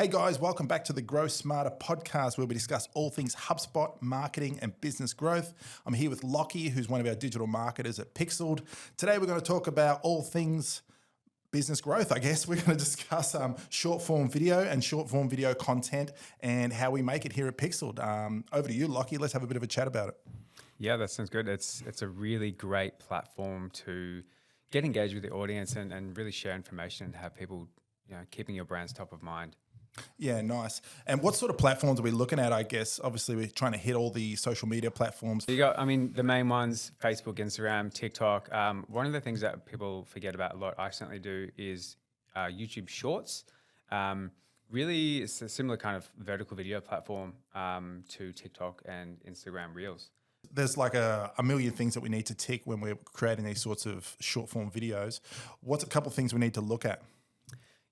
Hey guys, welcome back to the Grow Smarter podcast where we discuss all things HubSpot, marketing and business growth. I'm here with Lachlan, who's one of our digital marketers at Pixeled. Today we're going to talk about all things business growth, I guess. We're going to discuss short form video and short form video content and how we make it here at Pixeled. Over to you, Lachlan. Let's have a bit of a chat about it. Yeah, that sounds good. It's a really great platform to get engaged with the audience and really share information and have people, keeping your brands top of mind. Yeah, nice. And what sort of platforms are we looking at, I guess? Obviously, we're trying to hit all the social media platforms. You got, the main ones, Facebook, Instagram, TikTok. One of the things that people forget about a lot, I certainly do, is YouTube Shorts. Really, it's a similar kind of vertical video platform to TikTok and Instagram Reels. There's like a million things that we need to tick when we're creating these sorts of short form videos. What's a couple of things we need to look at?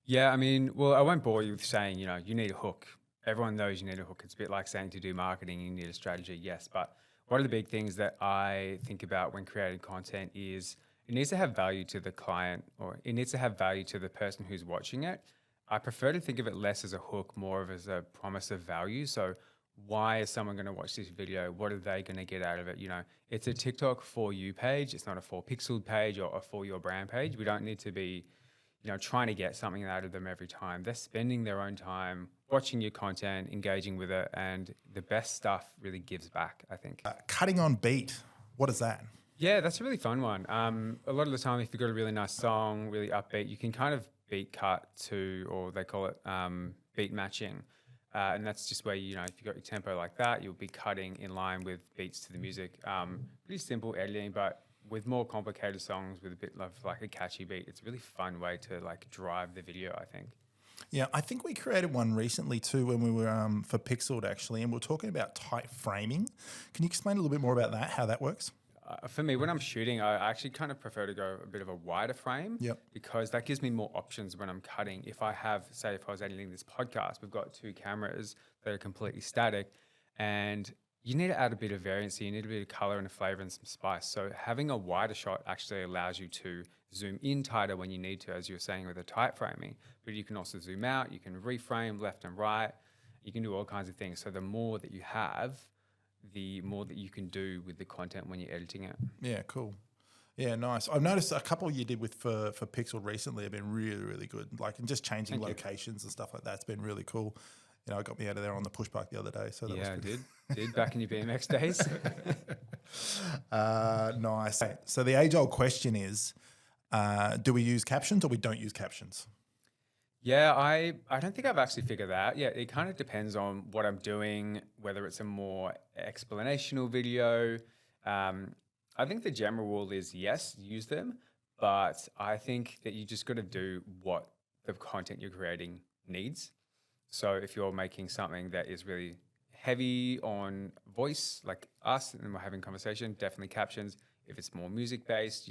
Yeah, I won't bore you with saying, you need a hook. Everyone knows you need a hook. It's a bit like saying to do marketing, you need a strategy, yes. But one of the big things that I think about when creating content is it needs to have value to the client, or it needs to have value to the person who's watching it. I prefer to think of it less as a hook, more of as a promise of value. So why is someone going to watch this video? What are they going to get out of it? It's a TikTok for you page. It's not a for Pixel page or a for your brand page. We don't need to be trying to get something out of them every time. They're spending their own time watching your content, engaging with it, and the best stuff really gives back, I think. Cutting on beat, what is that? Yeah, that's a really fun one. A lot of the time, if you've got a really nice song, really upbeat, you can kind of beat cut to, or they call it beat matching. And that's just where, if you've got your tempo like that, you'll be cutting in line with beats to the music. Pretty simple editing, but with more complicated songs with a bit of like a catchy beat, it's a really fun way to like drive the video, I think. Yeah, I think we created one recently too when we were for Pixeled actually, and we we're talking about tight framing. Can you explain a little bit more about that, how that works? For me, when I'm shooting, I actually kind of prefer to go a bit of a wider frame because that gives me more options when I'm cutting. If I have, say, if I was editing this podcast, we've got two cameras that are completely static and you need to add a bit of variance. You need a bit of color and a flavor and some spice. So having a wider shot actually allows you to zoom in tighter when you need to, as you were saying with the tight framing, but you can also zoom out, you can reframe left and right, you can do all kinds of things. So the more that you have, the more that you can do with the content when you're editing it. Yeah, cool. Yeah, nice. I've noticed a couple you did with for Pixel recently have been really, really good. Like, and just changing locations and stuff like that's been really cool. It got me out of there on the push bike the other day. So that was good. did back in your BMX days. Nice. So the age-old question is, do we use captions or we don't use captions? Yeah, I don't think I've actually figured that out yet. It kind of depends on what I'm doing, whether it's a more explanational video. I think the general rule is yes, use them, but I think that you just got to do what the content you're creating needs. So if you're making something that is really heavy on voice, like us, and we're having conversation, definitely captions. If it's more music-based,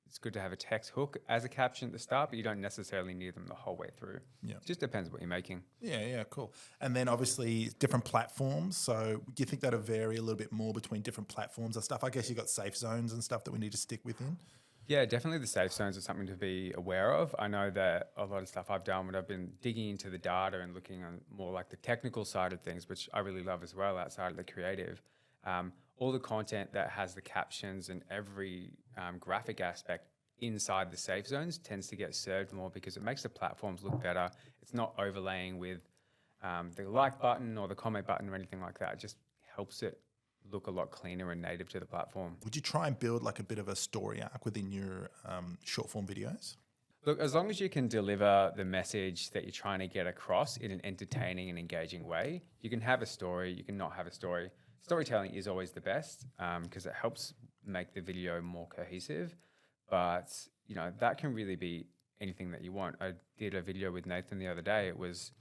it's good to have a text hook as a caption at the start, but you don't necessarily need them the whole way through. Yeah. It just depends what you're making. Yeah, cool. And then obviously different platforms. So do you think that'll vary a little bit more between different platforms and stuff? I guess you've got safe zones and stuff that we need to stick within. Yeah, definitely the safe zones are something to be aware of. I know that a lot of stuff I've done when I've been digging into the data and looking on more like the technical side of things, which I really love as well outside of the creative. All the content that has the captions and every graphic aspect inside the safe zones tends to get served more because it makes the platforms look better. It's not overlaying with the like button or the comment button or anything like that. It just helps it look a lot cleaner and native to the platform. Would you try and build like a bit of a story arc within your short form videos? Look, as long as you can deliver the message that you're trying to get across in an entertaining and engaging way, you can have a story, you can not have a story. Storytelling is always the best because it helps make the video more cohesive, but that can really be anything that you want. I did a video with Nathan the other day. It was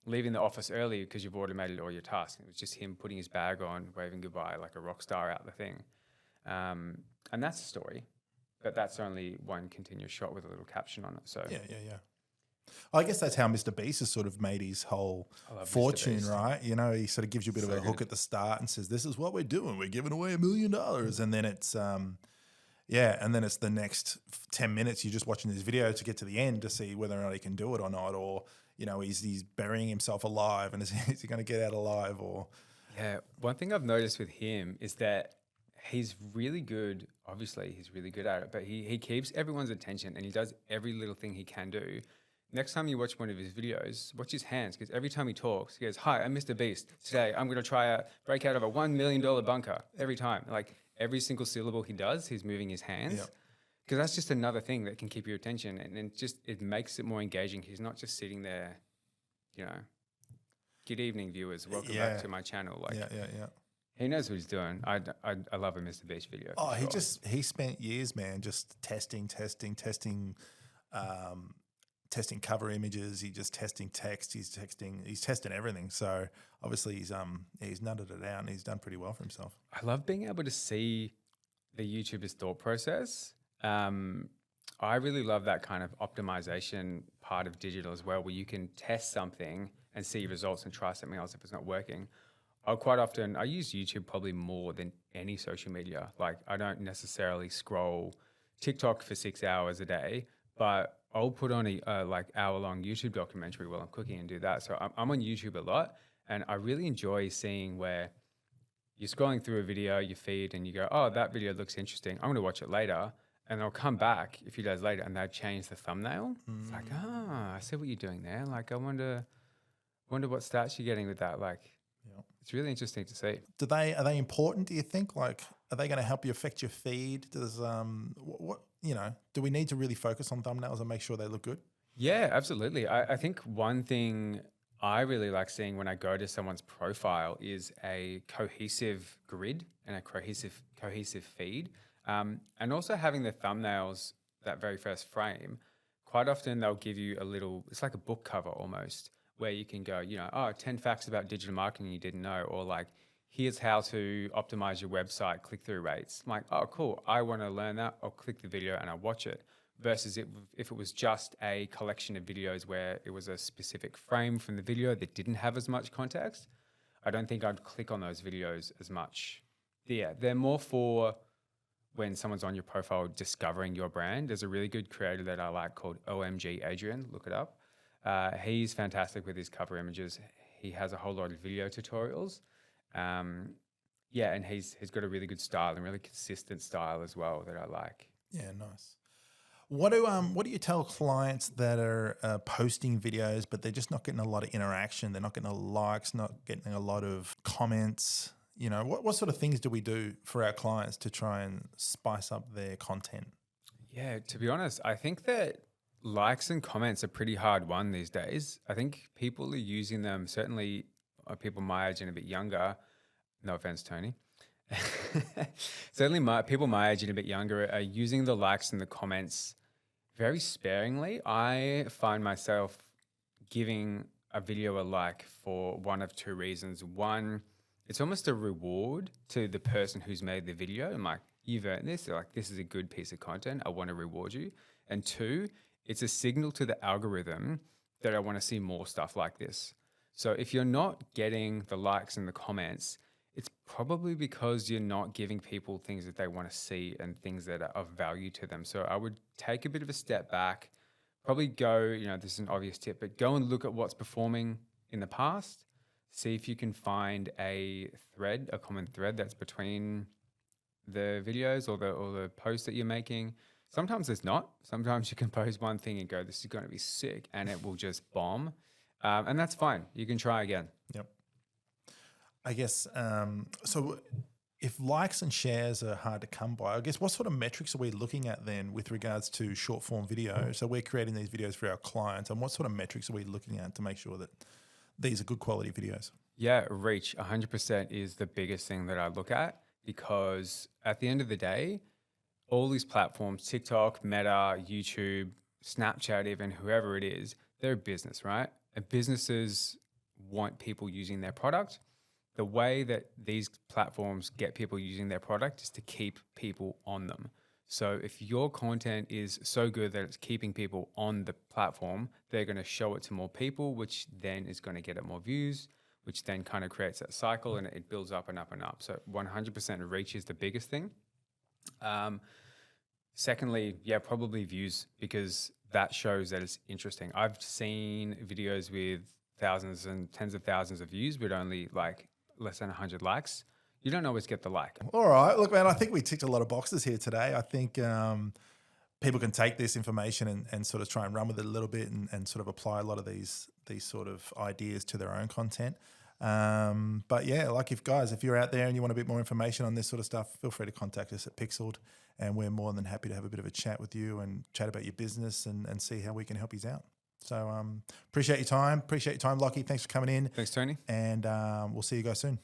leaving the office early because you've automated all your tasks. It was just him putting his bag on, waving goodbye like a rock star out the thing. And that's a story, but that's only one continuous shot with a little caption on it. So yeah. I guess that's how Mr. Beast has sort of made his whole fortune, right? He sort of gives you a bit of a hook at the start and says, this is what we're doing. We're giving away $1 million. And then it's, and then it's the next 10 minutes you're just watching this video to get to the end to see whether or not he can do it or not. Or you know, he's burying himself alive, and is he going to get out alive or? Yeah, one thing I've noticed with him is that he's really good. Obviously, he's really good at it, but he keeps everyone's attention and he does every little thing he can do. Next time you watch one of his videos, watch his hands because every time he talks, he goes, "Hi, I'm Mr. Beast. Today, I'm going to try a break out of a $1 million bunker." Every time, like every single syllable he does, he's moving his hands. Yeah. Because that's just another thing that can keep your attention, and then just it makes it more engaging. He's not just sitting there, you know. Good evening, viewers. Welcome back to my channel. Like, Yeah. he knows what he's doing. I love a Mr. Beast video. Oh, for sure. he spent years, man, just testing, testing cover images. He's just testing text. He's testing everything. So obviously he's nutted it out and he's done pretty well for himself. I love being able to see the YouTuber's thought process. I really love that kind of optimization part of digital as well, where you can test something and see results and try something else if it's not working. I use YouTube probably more than any social media. Like, I don't necessarily scroll TikTok for 6 hours a day, but I'll put on a like hour-long YouTube documentary while I'm cooking and do that. So I'm on YouTube a lot, and I really enjoy seeing where you're scrolling through a video, your feed, and you go, "Oh, that video looks interesting. I'm going to watch it later." And I'll come back a few days later and they've changed the thumbnail. It's like, I see what you're doing there. Like, I wonder what stats you're getting with that. Like, it's really interesting to see. Are they important, do you think? Like, are they going to help you affect your feed? Does do we need to really focus on thumbnails and make sure they look good? Yeah, absolutely. I think one thing I really like seeing when I go to someone's profile is a cohesive grid and a cohesive feed. And also having the thumbnails, that very first frame, quite often they'll give you it's like a book cover almost, where you can go, 10 facts about digital marketing you didn't know, or like, here's how to optimize your website click-through rates. I'm like, oh, cool. I want to learn that. I'll click the video and I'll watch it. Versus if it was just a collection of videos where it was a specific frame from the video that didn't have as much context, I don't think I'd click on those videos as much. Yeah, they're more for when someone's on your profile discovering your brand. There's a really good creator that I like called OMG Adrian. Look it up. He's fantastic with his cover images. He has a whole lot of video tutorials. And he's got a really good style and really consistent style as well that I like. Yeah, nice. What do you tell clients that are posting videos, but they're just not getting a lot of interaction? They're not getting a likes, not getting a lot of comments. You know, what sort of things do we do for our clients to try and spice up their content? Yeah, to be honest, I think that likes and comments are pretty hard won these days. I think people are using them, certainly people my age and a bit younger. No offense, Tony. Certainly people my age and a bit younger are using the likes and the comments very sparingly. I find myself giving a video a like for one of two reasons. One, it's almost a reward to the person who's made the video. I'm like, you've earned this. Like, this is a good piece of content. I want to reward you. And two, it's a signal to the algorithm that I want to see more stuff like this. So if you're not getting the likes and the comments, it's probably because you're not giving people things that they want to see and things that are of value to them. So I would take a bit of a step back, probably go, this is an obvious tip, but go and look at what's performing in the past. See if you can find a common thread that's between the videos or the posts that you're making. Sometimes there's not. Sometimes you can post one thing and go, this is going to be sick, and it will just bomb. And that's fine. You can try again. Yep. I guess, so if likes and shares are hard to come by, I guess what sort of metrics are we looking at then with regards to short form video? So we're creating these videos for our clients, and what sort of metrics are we looking at to make sure that these are good quality videos? Yeah, reach 100% is the biggest thing that I look at, because at the end of the day, all these platforms, TikTok, Meta, YouTube, Snapchat, even whoever it is, they're a business, right? And businesses want people using their product. The way that these platforms get people using their product is to keep people on them. So if your content is so good that it's keeping people on the platform, they're going to show it to more people, which then is going to get it more views, which then kind of creates that cycle and it builds up and up and up. So 100% reach is the biggest thing. Secondly, probably views, because that shows that it's interesting. I've seen videos with thousands and tens of thousands of views with only like less than 100 likes. You don't always get the like. All right. Look, man, I think we ticked a lot of boxes here today. I think people can take this information and sort of try and run with it a little bit and sort of apply a lot of these sort of ideas to their own content. But yeah, like if you're out there and you want a bit more information on this sort of stuff, feel free to contact us at Pixeled, and we're more than happy to have a bit of a chat with you and chat about your business and see how we can help you out. So appreciate your time. Appreciate your time, Lockie. Thanks for coming in. Thanks, Tony. And we'll see you guys soon.